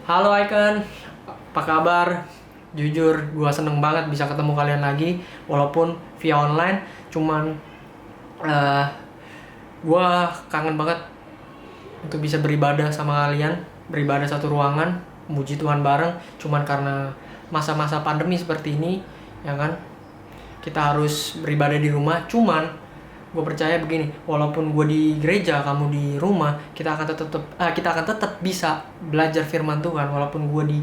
Halo Icon, apa kabar? Jujur, gua seneng banget bisa ketemu kalian lagi, walaupun via online. Cuman, eh gua kangen banget untuk bisa beribadah sama kalian, beribadah satu ruangan, muji Tuhan bareng. Cuman karena masa-masa pandemi seperti ini, ya kan, kita harus beribadah di rumah. Cuman, gue percaya begini, walaupun gue di gereja, kamu di rumah, kita akan tetap bisa belajar firman Tuhan. Walaupun gue di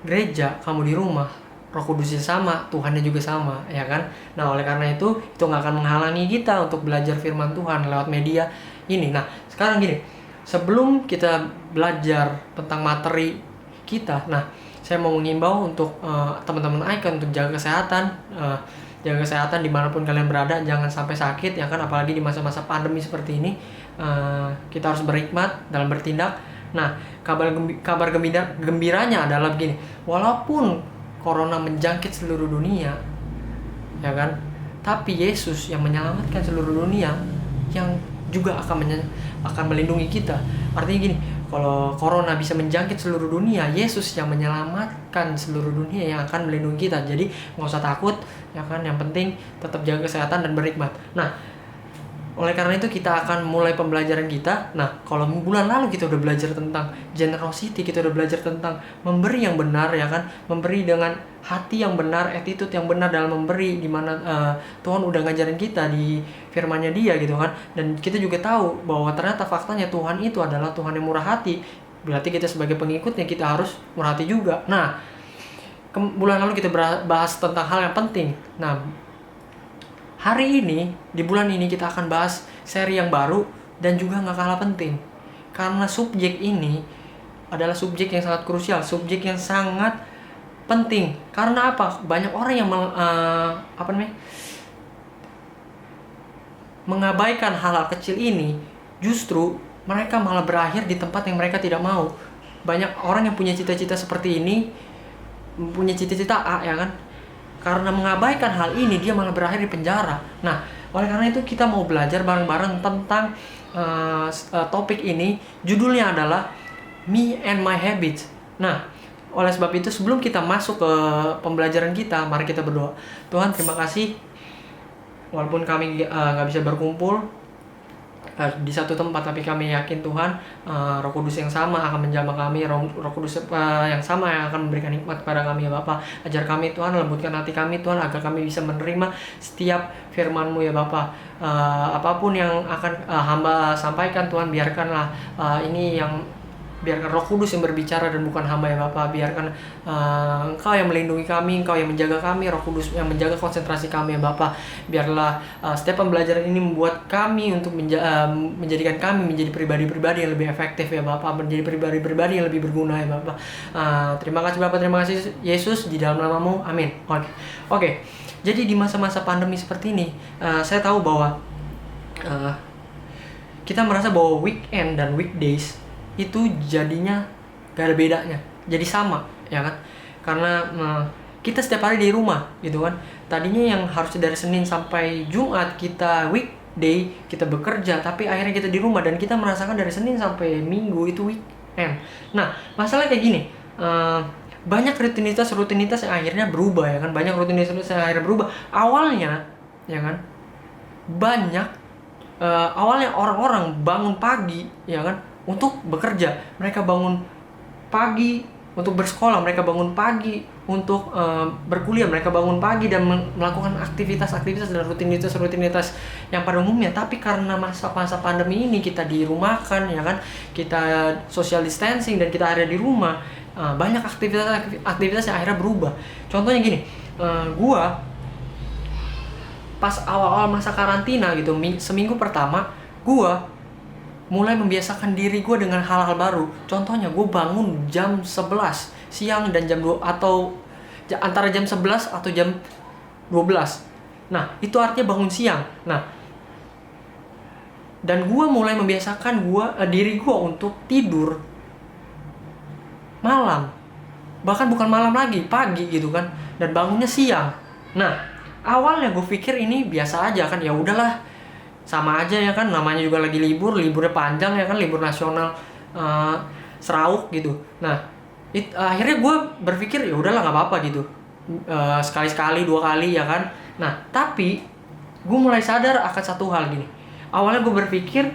gereja, kamu di rumah, Roh Kudusnya sama, Tuhannya juga sama, ya kan? Nah, oleh karena itu nggak akan menghalangi kita untuk belajar firman Tuhan lewat media ini. Nah, sekarang gini, sebelum kita belajar tentang materi kita, nah, saya mau mengimbau untuk teman-teman Icon untuk jaga kesehatan, jaga kesehatan dimanapun kalian berada, jangan sampai sakit, ya kan? Apalagi di masa-masa pandemi seperti ini, kita harus berhikmat dalam bertindak. Nah, kabar gembiranya adalah begini, walaupun corona menjangkit seluruh dunia, ya kan, tapi Yesus yang menyelamatkan seluruh dunia, yang juga akan melindungi kita. Artinya gini, kalau corona bisa menjangkit seluruh dunia, Yesus yang menyelamatkan seluruh dunia yang akan melindungi kita. Jadi nggak usah takut, ya kan? Yang penting tetap jaga kesehatan dan berhikmat. Nah, oleh karena itu kita akan mulai pembelajaran kita. Nah, kalau bulan lalu kita udah belajar tentang generosity, kita udah belajar tentang memberi yang benar, ya kan? Memberi dengan hati yang benar, attitude yang benar dalam memberi, dimana Tuhan udah ngajarin kita di firman-Nya Dia gitu kan. Dan kita juga tahu bahwa ternyata faktanya Tuhan itu adalah Tuhan yang murah hati. Berarti kita sebagai pengikutnya kita harus murah hati juga. Nah, bulan lalu kita bahas tentang hal yang penting. Nah, hari ini, di bulan ini kita akan bahas seri yang baru dan juga nggak kalah penting. Karena subjek ini adalah subjek yang sangat krusial, subjek yang sangat penting. Karena apa? Banyak orang yang mengabaikan hal-hal kecil ini, justru mereka malah berakhir di tempat yang mereka tidak mau. Banyak orang yang punya cita-cita seperti ini, punya cita-cita A, ya kan? Karena mengabaikan hal ini, dia malah berakhir di penjara. Nah, oleh karena itu kita mau belajar bareng-bareng tentang topik ini. Judulnya adalah Me and My Habits. Nah, oleh sebab itu sebelum kita masuk ke pembelajaran kita, mari kita berdoa. Tuhan, terima kasih. Walaupun kami nggak bisa berkumpul di satu tempat, tapi kami yakin Tuhan, Roh Kudus yang sama akan menjamah kami, Roh Kudus yang sama yang akan memberikan hikmat kepada kami, ya Bapa. Ajar kami Tuhan, lembutkan hati kami Tuhan, agar kami bisa menerima setiap firman-Mu, ya Bapa. Apapun yang akan hamba sampaikan Tuhan, biarkanlah biarkan Roh Kudus yang berbicara dan bukan hamba, ya Bapa. Biarkan Engkau yang melindungi kami, Engkau yang menjaga kami, Roh Kudus yang menjaga konsentrasi kami, ya Bapa. Biarlah setiap pembelajaran ini membuat kami untuk menjadikan kami menjadi pribadi-pribadi yang lebih efektif, ya Bapa. Menjadi pribadi-pribadi yang lebih berguna, ya Bapa. Terima kasih Bapa, terima kasih Yesus, di dalam nama-Mu, amin. Oke. Jadi di masa-masa pandemi seperti ini, saya tahu bahwa kita merasa bahwa weekend dan weekdays itu jadinya gak ada bedanya, jadi sama, ya kan? Karena kita setiap hari di rumah gitu kan. Tadinya yang harusnya dari Senin sampai Jumat kita weekday, kita bekerja, tapi akhirnya kita di rumah dan kita merasakan dari Senin sampai Minggu itu weekend. Nah, masalah kayak gini, banyak rutinitas yang akhirnya berubah, ya kan? Banyak rutinitas yang akhirnya berubah. Awalnya, ya kan, awalnya orang-orang bangun pagi, ya kan, untuk bekerja. Mereka bangun pagi untuk bersekolah, mereka bangun pagi untuk berkuliah, mereka bangun pagi dan melakukan aktivitas-aktivitas dan rutinitas yang pada umumnya. Tapi karena masa-masa pandemi ini kita dirumahkan, ya kan, kita social distancing dan kita ada di rumah, banyak aktivitas yang akhirnya berubah. Contohnya gini, gua pas awal-awal masa karantina gitu, seminggu pertama, gua mulai membiasakan diri gue dengan hal-hal baru. Contohnya gue bangun jam 11 siang dan jam 2, atau antara jam 11 atau jam 12. Nah, itu artinya bangun siang. Nah, dan gue mulai membiasakan diri gue untuk tidur malam. Bahkan bukan malam lagi, pagi gitu kan. Dan bangunnya siang. Nah, awalnya gue pikir ini biasa aja kan, ya udahlah, sama aja, ya kan, namanya juga lagi liburnya panjang, ya kan, libur nasional. serauk gitu. Nah, akhirnya gue berpikir ya udahlah nggak apa-apa gitu. Sekali-sekali, 2 kali ya kan. Nah, tapi gue mulai sadar akan satu hal gini. Awalnya gue berpikir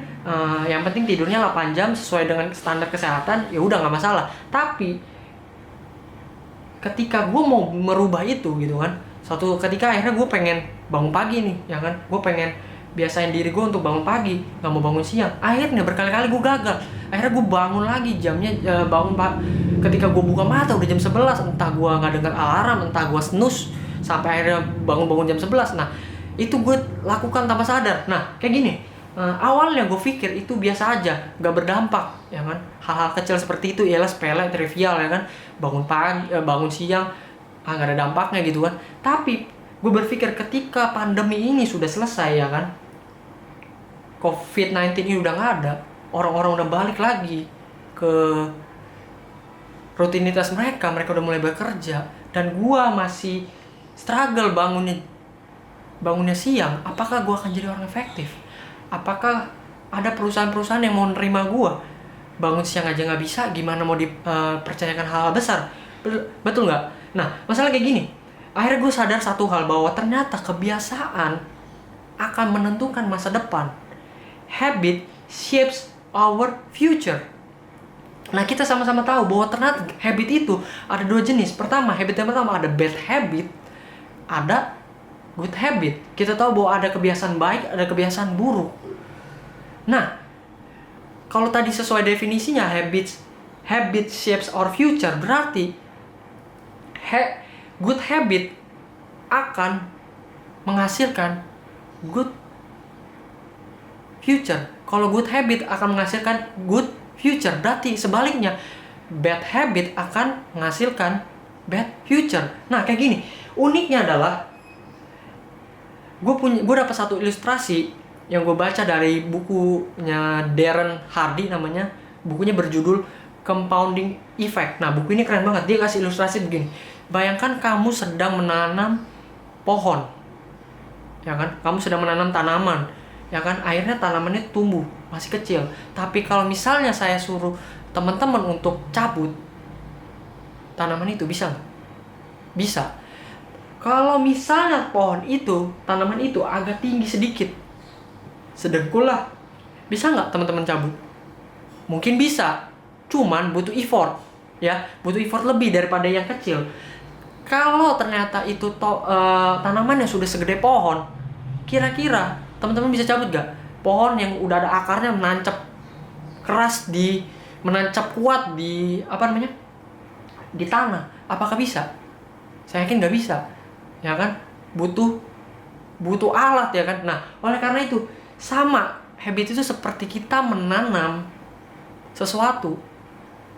yang penting tidurnya 8 jam sesuai dengan standar kesehatan, ya udah nggak masalah. Tapi ketika gue mau merubah itu gitu kan, suatu ketika akhirnya gue pengen bangun pagi nih ya kan, gue pengen biasain diri gue untuk bangun pagi, nggak mau bangun siang. Akhirnya berkali-kali gue gagal. Akhirnya gue bangun lagi jamnya ketika gue buka mata udah jam 11, entah gue nggak dengar alarm, entah gue snooze sampai akhirnya bangun jam 11. Nah, itu gue lakukan tanpa sadar. Nah, kayak gini. Awalnya gue pikir itu biasa aja, nggak berdampak, ya kan? Hal-hal kecil seperti itu ialah sepele, trivial, ya kan? Bangun pagi, bangun siang, nggak ada dampaknya gitu kan? Tapi gue berpikir ketika pandemi ini sudah selesai, ya kan? COVID-19 ini udah nggak ada, orang-orang udah balik lagi ke rutinitas mereka udah mulai bekerja, dan gue masih struggle bangunnya siang. Apakah gue akan jadi orang efektif? Apakah ada perusahaan-perusahaan yang mau nerima gue bangun siang aja nggak bisa, gimana mau dipercayakan hal-hal besar? Betul nggak? Nah, masalah kayak gini. Akhirnya gue sadar satu hal, bahwa ternyata kebiasaan akan menentukan masa depan. Habit shapes our future. Nah, kita sama-sama tahu bahwa ternyata habit itu ada 2 jenis. Pertama, habit yang pertama ada bad habit, ada good habit. Kita tahu bahwa ada kebiasaan baik, ada kebiasaan buruk. Nah, kalau tadi sesuai definisinya habit shapes our future, berarti good habit akan menghasilkan good future. Kalau good habit akan menghasilkan good future, berarti sebaliknya bad habit akan menghasilkan bad future. Nah, kayak gini. Uniknya adalah gue dapat satu ilustrasi yang gue baca dari bukunya Darren Hardy namanya. Bukunya berjudul Compounding Effect. Nah, buku ini keren banget. Dia kasih ilustrasi begini. Bayangkan kamu sedang menanam pohon, ya kan? Kamu sedang menanam tanaman, ya kan? Akhirnya tanamannya tumbuh, masih kecil. Tapi kalau misalnya saya suruh teman-teman untuk cabut tanaman itu, bisa nggak? Bisa. Kalau misalnya tanaman itu agak tinggi sedikit, sedengkul lah, bisa nggak teman-teman cabut? Mungkin bisa, cuman butuh effort, ya, butuh effort lebih daripada yang kecil. Kalau ternyata itu tanamannya sudah segede pohon, kira-kira teman-teman bisa cabut nggak? Pohon yang udah ada akarnya menancap keras menancap kuat di di tanah, apakah bisa? Saya yakin nggak bisa. Ya kan, butuh alat, ya kan. Nah, oleh karena itu sama, habit itu seperti kita menanam sesuatu.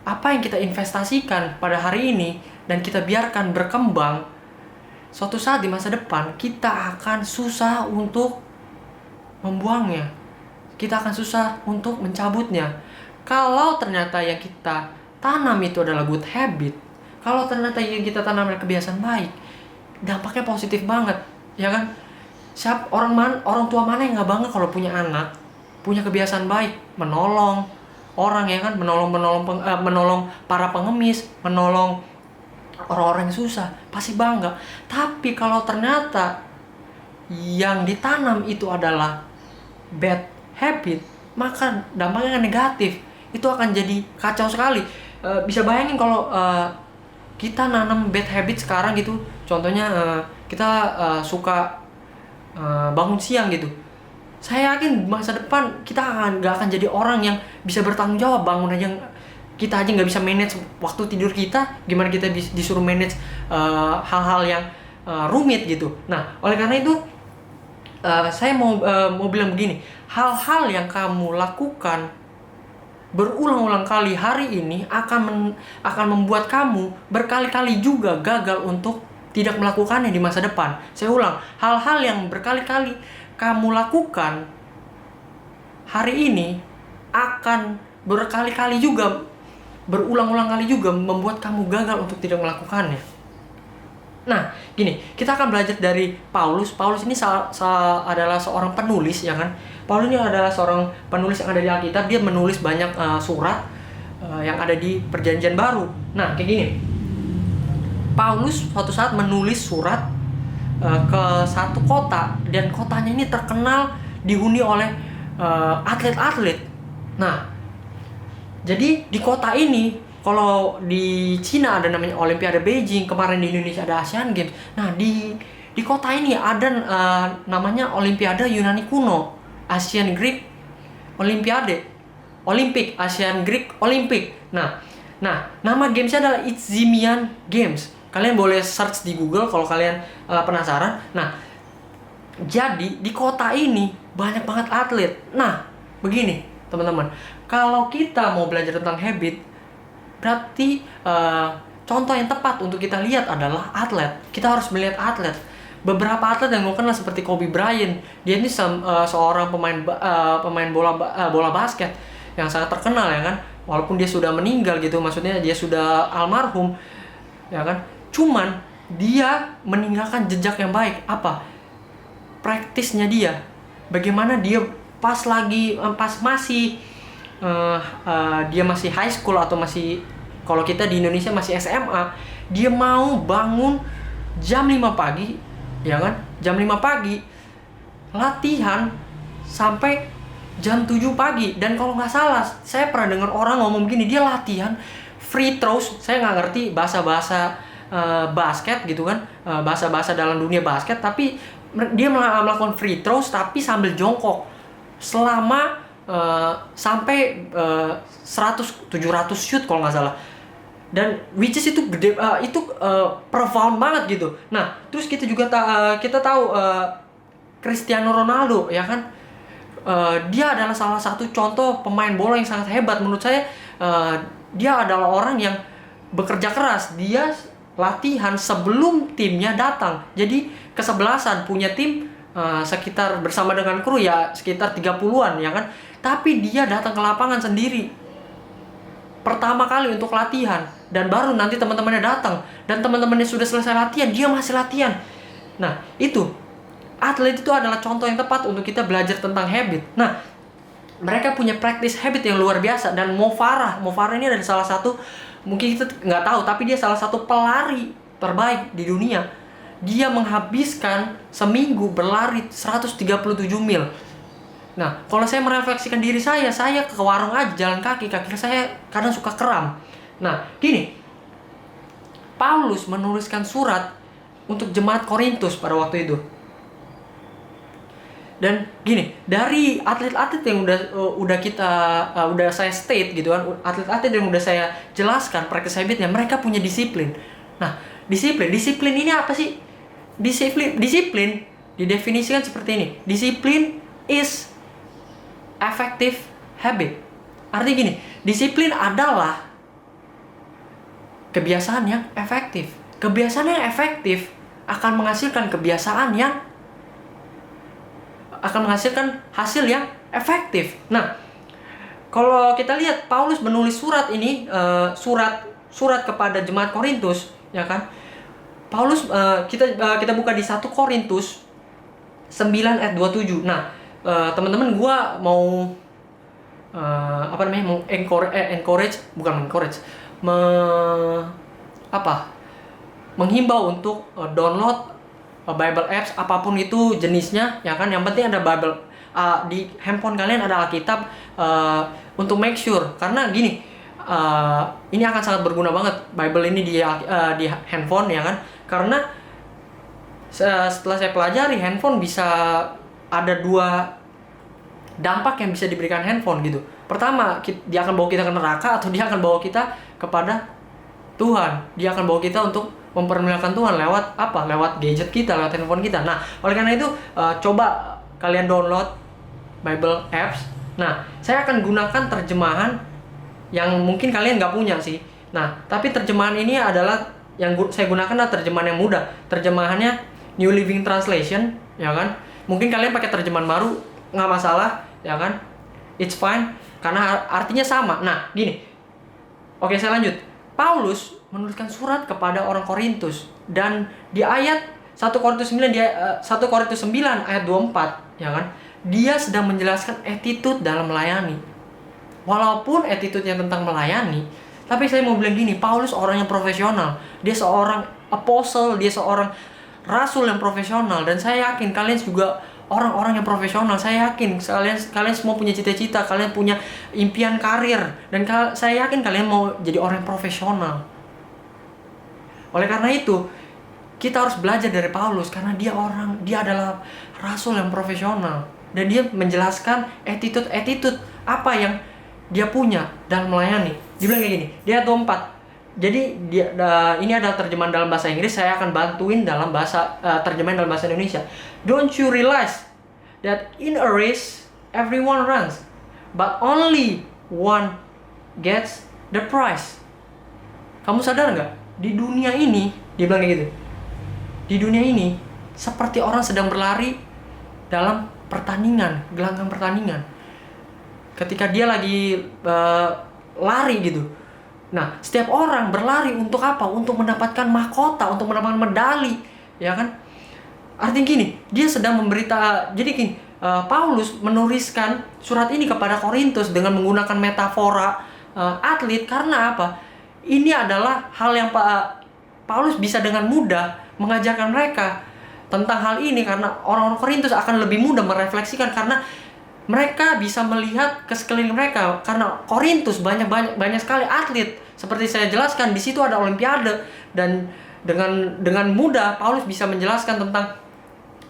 Apa yang kita investasikan pada hari ini dan kita biarkan berkembang, suatu saat di masa depan kita akan susah untuk membuangnya, kita akan susah untuk mencabutnya. Kalau ternyata yang kita tanam itu adalah good habit, kalau ternyata yang kita tanam adalah kebiasaan baik, dampaknya positif banget, ya kan? Orang tua mana yang nggak bangga kalau punya anak punya kebiasaan baik, menolong orang, ya kan? Menolong para pengemis, menolong orang-orang yang susah, pasti bangga. Tapi kalau ternyata yang ditanam itu adalah bad habit, maka dampaknya negatif. Itu akan jadi kacau sekali. Bisa bayangin kalau kita nanam bad habit sekarang gitu. Contohnya kita suka bangun siang gitu. Saya yakin masa depan kita nggak akan jadi orang yang bisa bertanggung jawab. Bangun aja kita nggak bisa manage waktu tidur kita, gimana kita disuruh manage hal-hal yang rumit gitu. Nah, oleh karena itu saya mau bilang begini, hal-hal yang kamu lakukan berulang-ulang kali hari ini akan membuat kamu berkali-kali juga gagal untuk tidak melakukannya di masa depan. Saya ulang, hal-hal yang berkali-kali kamu lakukan hari ini akan berkali-kali juga, berulang-ulang kali juga membuat kamu gagal untuk tidak melakukannya. Nah, gini, kita akan belajar dari Paulus. Paulus ini adalah seorang penulis, ya kan? Paulus ini adalah seorang penulis yang ada di Alkitab. Dia menulis banyak surat, yang ada di Perjanjian Baru. Nah, kayak gini. Paulus suatu saat menulis surat ke satu kota, dan kotanya ini terkenal dihuni oleh atlet-atlet. Nah, jadi di kota ini, kalau di Cina ada namanya Olimpiade Beijing, kemarin di Indonesia ada Asian Games. Nah, di kota ini ada namanya Olimpiade Yunani kuno, Asian Greek Olimpiade, Asian Greek Olympic. Nah, nama gamesnya adalah Isthmian Games. Kalian boleh search di Google kalau kalian penasaran. Nah, jadi di kota ini banyak banget atlet. Nah, begini teman-teman, kalau kita mau belajar tentang habit, berarti contoh yang tepat untuk kita lihat adalah atlet. Kita harus melihat atlet. Beberapa atlet yang gue kenal seperti Kobe Bryant, dia ini seorang pemain bola basket yang sangat terkenal, ya kan. Walaupun dia sudah meninggal gitu, maksudnya dia sudah almarhum, ya kan. Cuman dia meninggalkan jejak yang baik. Apa? Praktisnya dia. Bagaimana dia pas masih dia masih high school atau masih, kalau kita di Indonesia masih SMA, dia mau bangun jam 5 pagi, ya kan? Jam 5 pagi latihan sampai jam 7 pagi. Dan kalau nggak salah, saya pernah dengar orang ngomong gini, dia latihan free throws. Saya nggak ngerti bahasa basket gitu kan, bahasa dalam dunia basket, tapi dia melakukan free throws tapi sambil jongkok selama sampai 700 shoot kalau nggak salah. Dan which is itu gede, itu profound banget gitu. Nah, terus kita juga kita tahu Cristiano Ronaldo, ya kan. Dia adalah salah satu contoh pemain bola yang sangat hebat menurut saya. Dia adalah orang yang bekerja keras. Dia latihan sebelum timnya datang. Jadi kesebelasan punya tim sekitar bersama dengan kru ya sekitar 30-an, ya kan. Tapi dia datang ke lapangan sendiri pertama kali untuk latihan, dan baru nanti teman-temannya datang, dan teman-temannya sudah selesai latihan, dia masih latihan. Nah, itu atlet itu adalah contoh yang tepat untuk kita belajar tentang habit. Nah, mereka punya practice habit yang luar biasa. Dan Mo Farah ini adalah salah satu, mungkin kita nggak tahu, tapi dia salah satu pelari terbaik di dunia. Dia menghabiskan seminggu berlari 137 mil. Nah, kalau saya merefleksikan diri saya ke warung aja jalan kaki saya kadang suka kram. Nah, gini, Paulus menuliskan surat untuk jemaat Korintus pada waktu itu. Dan gini, dari atlet-atlet yang udah saya state gitu kan, atlet-atlet yang udah saya jelaskan practice habitnya, mereka punya disiplin. Nah, disiplin ini apa sih? Disiplin didefinisikan seperti ini. Disiplin is effective habit. Artinya gini, disiplin adalah kebiasaan yang efektif. Kebiasaan yang efektif akan menghasilkan hasil yang efektif. Nah, kalau kita lihat Paulus menulis surat ini, surat kepada jemaat Korintus, ya kan? Paulus kita buka di 1 Korintus 9 ayat 27. Nah, teman-teman, gua mau menghimbau untuk download Bible apps apapun itu jenisnya, ya kan. Yang penting ada Bible di handphone kalian, ada Alkitab, untuk make sure, karena gini, ini akan sangat berguna banget Bible ini di handphone, ya kan. Karena setelah saya pelajari, handphone bisa ada 2 dampak yang bisa diberikan handphone gitu. Pertama, dia akan bawa kita ke neraka, atau dia akan bawa kita kepada Tuhan. Dia akan bawa kita untuk mempermuliakan Tuhan lewat apa? Lewat gadget kita, lewat handphone kita. Nah, oleh karena itu coba kalian download Bible apps. Nah, saya akan gunakan terjemahan yang mungkin kalian nggak punya sih. Nah, tapi terjemahan ini adalah yang saya gunakan adalah terjemahan yang mudah. Terjemahannya New Living Translation, ya kan. Mungkin kalian pakai terjemahan baru, nggak masalah, ya kan. It's fine, karena artinya sama. Nah, gini. Oke, saya lanjut. Paulus menuliskan surat kepada orang Korintus, dan di ayat 1 Korintus 9 ayat 24, ya kan. Dia sedang menjelaskan attitude dalam melayani. walaupun attitude-nya tentang melayani, tapi saya mau bilang gini, Paulus orang yang profesional. Dia seorang apostle, dia seorang rasul yang profesional. Dan saya yakin kalian juga orang-orang yang profesional. Saya yakin kalian semua punya cita-cita, kalian punya impian karir. Dan saya yakin kalian mau jadi orang yang profesional. Oleh karena itu, kita harus belajar dari Paulus. Karena dia adalah rasul yang profesional. Dan dia menjelaskan attitude apa yang dia punya dalam melayani. Dia bilang kayak gini, di ayat 24. Jadi ini adalah terjemahan dalam bahasa Inggris, saya akan bantuin dalam terjemahan dalam bahasa Indonesia. Don't you realize that in a race everyone runs, but only one gets the prize? Kamu sadar nggak? Di dunia ini, dia bilang kayak gitu. Di dunia ini seperti orang sedang berlari dalam pertandingan, gelanggang pertandingan. Ketika dia lagi lari gitu. Nah, setiap orang berlari untuk apa? Untuk mendapatkan mahkota, untuk mendapatkan medali, ya kan? Artinya gini, dia sedang jadi gini, Paulus menuliskan surat ini kepada Korintus dengan menggunakan metafora atlet. Karena apa? Ini adalah hal yang Paulus bisa dengan mudah mengajarkan mereka tentang hal ini, karena orang-orang Korintus akan lebih mudah merefleksikan karena mereka bisa melihat ke sekeliling mereka. Karena Korintus banyak sekali atlet. Seperti saya jelaskan, di situ ada olimpiade, dan dengan mudah Paulus bisa menjelaskan tentang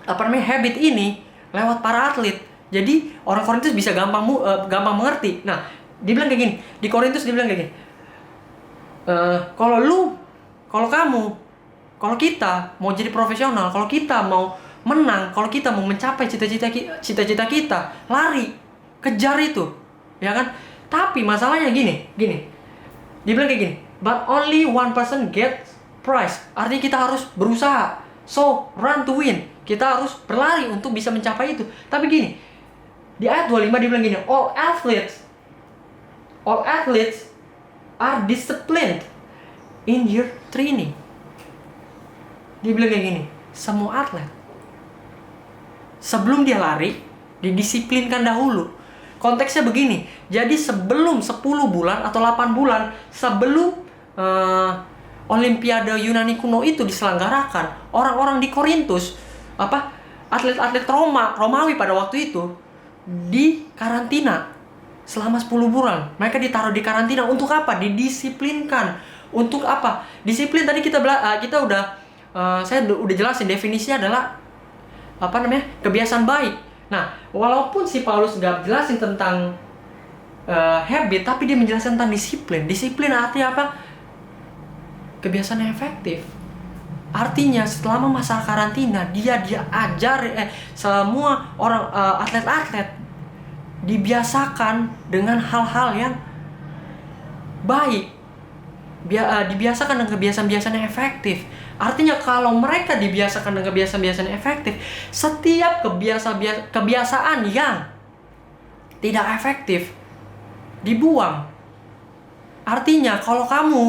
habit ini lewat para atlet. Jadi orang Korintus bisa gampang mengerti. Nah, dibilang kayak gini, di Korintus dibilang kayak gini. Kalau kita mau jadi profesional, kalau kita mau menang, kalau kita mau mencapai cita-cita kita, lari, kejar itu, ya kan? Tapi masalahnya gini. Dibilang kayak gini, but only one person gets prize. Artinya kita harus berusaha. So, run to win. Kita harus berlari untuk bisa mencapai itu. Tapi gini, di ayat 25 dibilang gini, all athletes are disciplined in your training. Dibilang kayak gini, semua atlet sebelum dia lari, didisiplinkan dahulu. Konteksnya begini, jadi sebelum 10 bulan atau 8 bulan sebelum Olimpiade Yunani kuno itu diselenggarakan, orang-orang di Korintus, atlet-atlet Romawi pada waktu itu di karantina selama 10 bulan. Mereka ditaruh di karantina untuk apa? Didisiplinkan. Untuk apa? Disiplin tadi saya udah jelasin definisinya adalah kebiasaan baik. Nah, walaupun si Paulus gak jelasin tentang habit, tapi dia menjelaskan tentang disiplin. Disiplin artinya apa? Kebiasaan yang efektif. Artinya selama masa karantina dia ajar semua orang atlet-atlet dibiasakan dengan hal-hal yang baik. Dibiasakan dengan kebiasaan-kebiasaan yang efektif. Artinya kalau mereka dibiasakan dengan kebiasaan-kebiasaan yang efektif, setiap kebiasaan yang tidak efektif dibuang. Artinya kalau kamu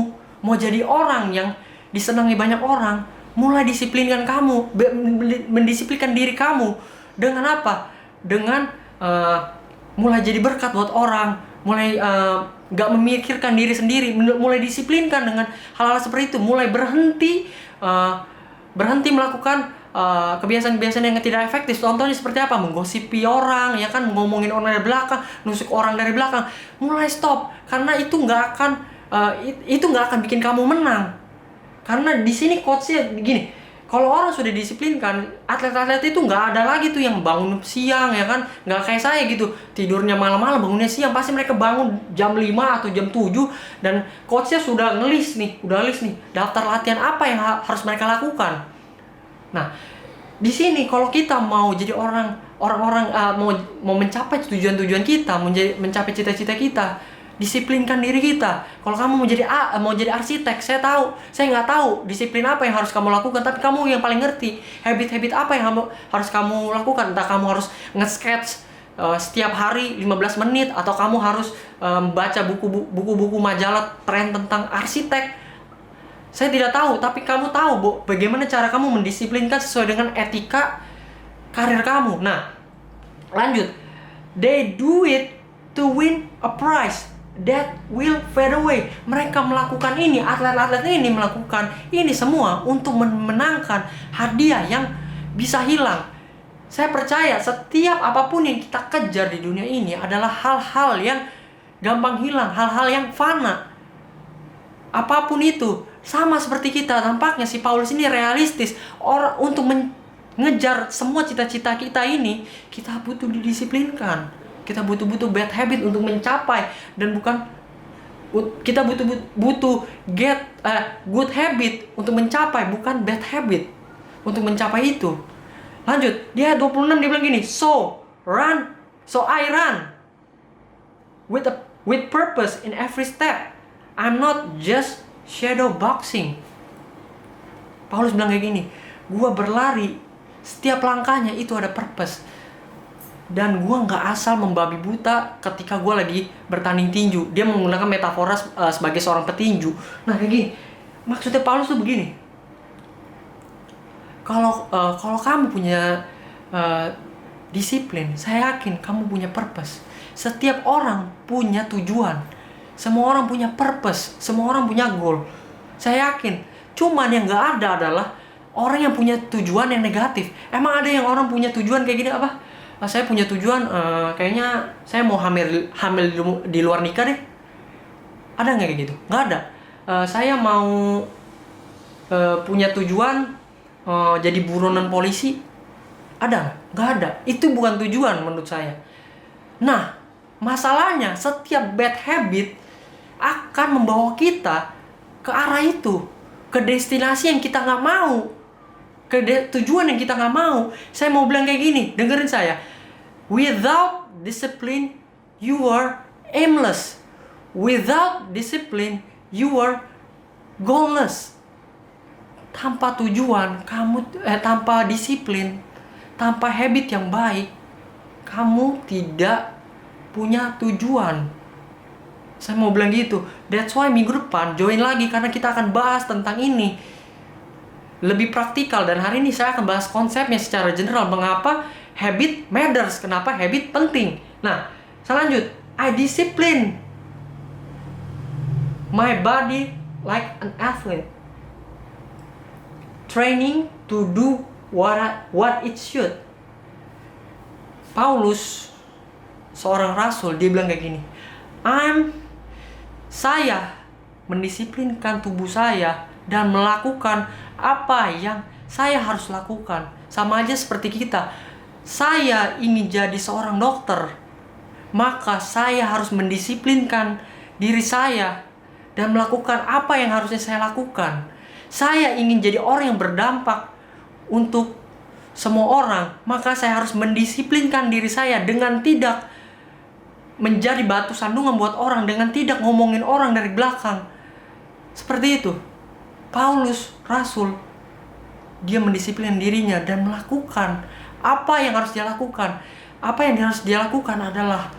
mau jadi orang yang disenangi banyak orang, mulai disiplinkan kamu, mendisiplinkan diri kamu dengan apa? Dengan mulai jadi berkat buat orang, mulai gak memikirkan diri sendiri, mulai disiplinkan dengan hal-hal seperti itu, mulai berhenti melakukan kebiasaan-kebiasaan yang tidak efektif. Contohnya seperti apa? Menggosipi orang, ya kan, ngomongin orang dari belakang, nusuk orang dari belakang. Mulai stop, karena itu nggak akan bikin kamu menang. Karena di sini coachnya gini, kalau orang sudah disiplinkan, atlet-atlet itu nggak ada lagi tuh yang bangun siang, ya kan, nggak kayak saya gitu, tidurnya malam-malam bangunnya siang. Pasti mereka bangun jam 5 atau jam 7 dan coachnya sudah list nih daftar latihan apa yang harus mereka lakukan. Nah, di sini kalau kita mau jadi orang-orang mau mencapai tujuan-tujuan kita, mencapai cita-cita kita, disiplinkan diri kita. Kalau kamu mau jadi arsitek, saya nggak tahu disiplin apa yang harus kamu lakukan, tapi kamu yang paling ngerti habit-habit apa yang harus kamu lakukan. Entah kamu harus nge-sketch setiap hari 15 menit, atau kamu harus baca buku-buku majalah tren tentang arsitek. Saya tidak tahu, tapi kamu tahu bagaimana cara kamu mendisiplinkan sesuai dengan etika karir kamu. Nah, lanjut. They do it to win a prize that will fade away. Mereka melakukan ini, atlet-atlet ini melakukan ini semua untuk memenangkan hadiah yang bisa hilang. Saya percaya setiap apapun yang kita kejar di dunia ini adalah hal-hal yang gampang hilang, hal-hal yang fana. Apapun itu, sama seperti kita, tampaknya si Paulus ini realistis. Orang untuk mengejar semua cita-cita kita ini, kita butuh didisiplinkan. Kita butuh bad habit untuk mencapai, dan bukan kita butuh good habit untuk mencapai, bukan bad habit untuk mencapai itu. Lanjut, dia 26 dia bilang gini, so I run with purpose in every step. I'm not just shadow boxing. Paulus bilang kayak gini, gua berlari, setiap langkahnya itu ada purpose. Dan gua nggak asal membabi buta ketika gua lagi bertanding tinju. Dia menggunakan metafora sebagai seorang petinju. Nah kayak gini, maksudnya Paulus tuh begini. Kalau kamu punya disiplin, saya yakin kamu punya purpose. Setiap orang punya tujuan. Semua orang punya purpose, semua orang punya goal. Saya yakin, cuman yang gak ada adalah orang yang punya tujuan yang negatif. Emang ada yang orang punya tujuan kayak gini apa? Saya punya tujuan, kayaknya saya mau hamil di luar nikah deh. Ada nggak kayak gitu? Nggak ada. Saya mau punya tujuan jadi buronan polisi. Ada nggak? Nggak ada. Itu bukan tujuan menurut saya. Nah, masalahnya setiap bad habit akan membawa kita ke arah itu, ke destinasi yang kita nggak mau, ke tujuan yang kita nggak mau. Saya mau bilang kayak gini, dengerin saya. Without discipline, you are aimless. Without discipline, you are goalless. Tanpa tujuan, tanpa disiplin, tanpa habit yang baik, kamu tidak punya tujuan. Saya mau bilang gitu. That's why minggu depan join lagi, karena kita akan bahas tentang ini lebih praktikal. Dan hari ini saya akan bahas konsepnya secara general. Mengapa habit matters, kenapa habit penting. Nah, saya lanjut. I discipline my body like an athlete, training to do what it should. Paulus, seorang rasul, dia bilang kayak gini, saya mendisiplinkan tubuh saya dan melakukan apa yang saya harus lakukan. Sama aja seperti kita. Saya ingin jadi seorang dokter, maka saya harus mendisiplinkan diri saya dan melakukan apa yang harusnya saya lakukan. Saya ingin jadi orang yang berdampak untuk semua orang, maka saya harus mendisiplinkan diri saya dengan tidak menjadi batu sandungan buat orang, dengan tidak ngomongin orang dari belakang. Seperti itu. Paulus, rasul, dia mendisiplin dirinya dan melakukan apa yang harus dia lakukan. Apa yang harus dia lakukan adalah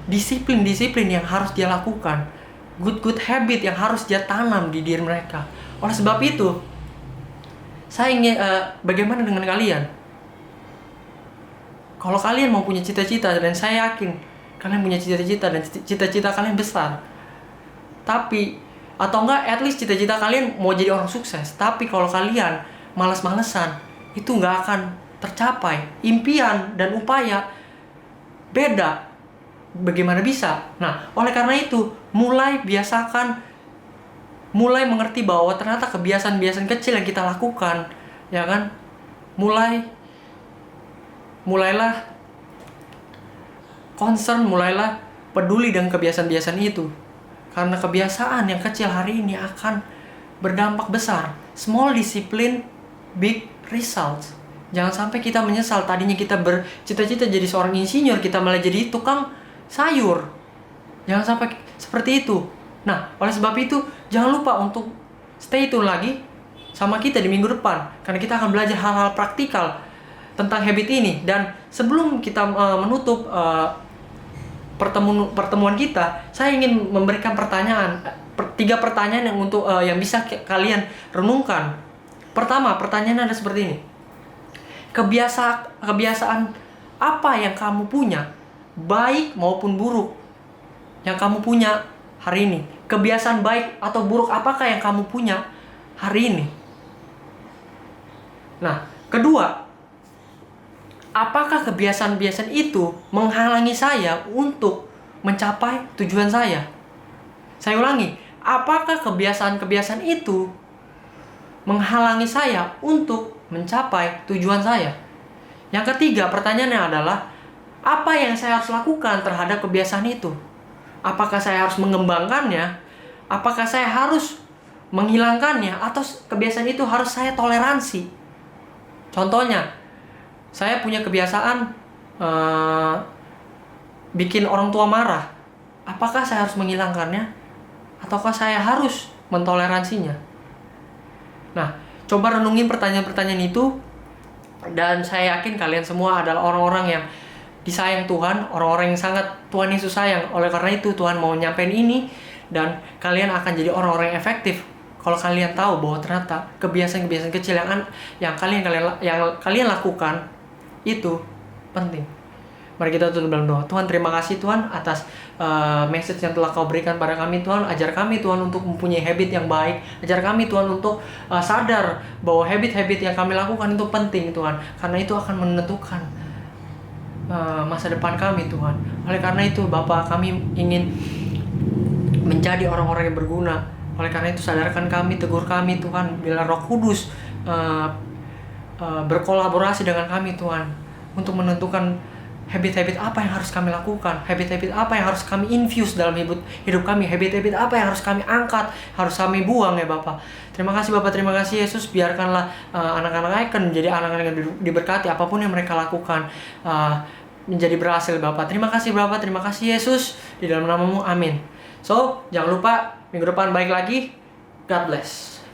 disiplin-disiplin yang harus dia lakukan. Good habit yang harus dia tanam di diri mereka. Oleh sebab itu, saya ingin bagaimana dengan kalian? Kalau kalian mau punya cita-cita, dan saya yakin kalian punya cita-cita dan cita-cita kalian besar. Tapi, atau enggak, at least cita-cita kalian mau jadi orang sukses. Tapi kalau kalian malas-malesan, itu enggak akan tercapai. Impian dan upaya beda. Bagaimana bisa? Nah, oleh karena itu, mulai mengerti bahwa ternyata kebiasaan-kebiasaan kecil yang kita lakukan, ya kan? Mulailah concern, mulailah peduli dengan kebiasaan-kebiasaan itu. Karena kebiasaan yang kecil hari ini akan berdampak besar. Small discipline, big results. Jangan sampai kita menyesal. Tadinya kita bercita-cita jadi seorang insinyur, kita malah jadi tukang sayur. Jangan sampai seperti itu. Nah, oleh sebab itu, jangan lupa untuk stay tune lagi sama kita di minggu depan. Karena kita akan belajar hal-hal praktikal tentang habit ini. Dan sebelum kita menutup pertemuan kita, saya ingin memberikan pertanyaan, 3 pertanyaan yang bisa kalian renungkan. Pertama, pertanyaannya ada seperti ini. Kebiasaan apa yang kamu punya baik maupun buruk yang kamu punya hari ini. Kebiasaan baik atau buruk apakah yang kamu punya hari ini? Nah, kedua, apakah kebiasaan-kebiasaan itu menghalangi saya untuk mencapai tujuan saya? Saya ulangi, apakah kebiasaan-kebiasaan itu menghalangi saya untuk mencapai tujuan saya? Yang ketiga, pertanyaannya adalah, apa yang saya harus lakukan terhadap kebiasaan itu? Apakah saya harus mengembangkannya? Apakah saya harus menghilangkannya? Atau kebiasaan itu harus saya toleransi? Contohnya, saya punya kebiasaan bikin orang tua marah. Apakah saya harus menghilangkannya? Ataukah saya harus mentoleransinya? Nah, coba renungin pertanyaan-pertanyaan itu. Dan saya yakin kalian semua adalah orang-orang yang disayang Tuhan, orang-orang yang sangat Tuhan Yesus sayang. Oleh karena itu Tuhan mau nyampein ini, dan kalian akan jadi orang-orang yang efektif kalau kalian tahu bahwa ternyata kebiasaan-kebiasaan kecil yang kalian lakukan itu penting. Mari kita tutup dalam doa. Tuhan, terima kasih Tuhan atas message yang telah Kau berikan pada kami Tuhan. Ajar kami Tuhan untuk mempunyai habit yang baik. Ajar kami Tuhan untuk sadar bahwa habit-habit yang kami lakukan itu penting Tuhan. Karena itu akan menentukan masa depan kami Tuhan. Oleh karena itu Bapa, kami ingin menjadi orang-orang yang berguna. Oleh karena itu sadarkan kami, tegur kami Tuhan. Bila Roh Kudus berkolaborasi dengan kami Tuhan untuk menentukan habit-habit apa yang harus kami lakukan, habit-habit apa yang harus kami infuse dalam hidup kami, habit-habit apa yang harus kami angkat, harus kami buang ya Bapak. Terima kasih Bapak, terima kasih Yesus. Biarkanlah anak-anak Icon menjadi anak-anak yang diberkati, apapun yang mereka lakukan menjadi berhasil Bapak. Terima kasih Bapak, terima kasih Yesus, di dalam namamu, amin. So, jangan lupa minggu depan balik lagi. God bless.